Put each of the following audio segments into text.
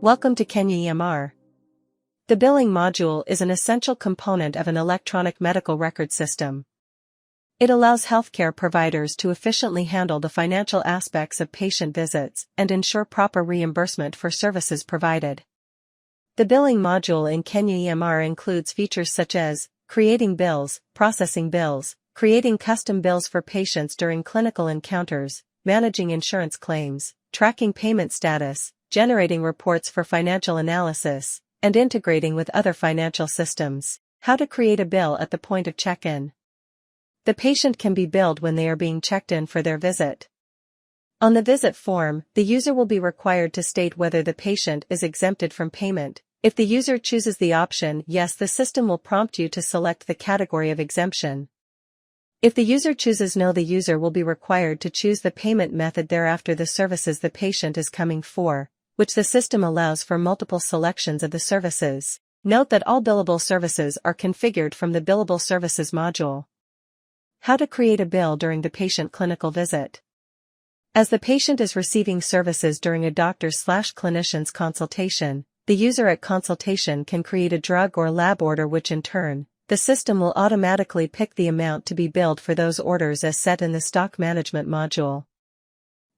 Welcome to KenyaEMR. The billing module is an essential component of an electronic medical record system. It allows healthcare providers to efficiently handle the financial aspects of patient visits and ensure proper reimbursement for services provided. The billing module in KenyaEMR includes features such as creating bills, processing bills, creating custom bills for patients during clinical encounters, managing insurance claims, tracking payment status, generating reports for financial analysis, and integrating with other financial systems. How to create a bill at the point of check-in. The patient can be billed when they are being checked in for their visit. On the visit form, the user will be required to state whether the patient is exempted from payment. If the user chooses the option Yes, the system will prompt you to select the category of exemption. If the user chooses No, the user will be required to choose the payment method thereafter the services the patient is coming for, which the system allows for multiple selections of the services. Note that all billable services are configured from the Billable Services module. How to create a bill during the patient clinical visit. As the patient is receiving services during a doctor's/clinician's consultation, the user at consultation can create a drug or lab order, which in turn, the system will automatically pick the amount to be billed for those orders as set in the stock management module.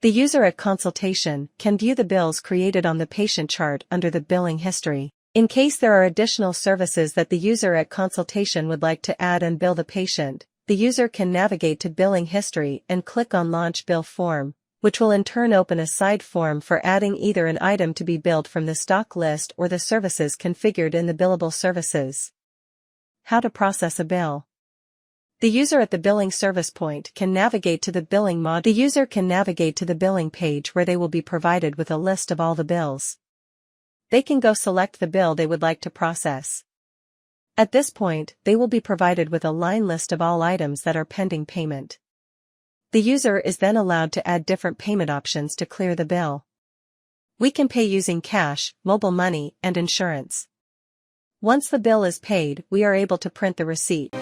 The user at consultation can view the bills created on the patient chart under the billing history. In case there are additional services that the user at consultation would like to add and bill the patient, the user can navigate to billing history and click on Launch Bill Form, which will in turn open a side form for adding either an item to be billed from the stock list or the services configured in the billable services. How to process a bill. The user at the billing service point can navigate to the billing module. The user can navigate to the billing page where they will be provided with a list of all the bills. They can go select the bill they would like to process. At this point, they will be provided with a line list of all items that are pending payment. The user is then allowed to add different payment options to clear the bill. We can pay using cash, mobile money, and insurance. Once the bill is paid, we are able to print the receipt.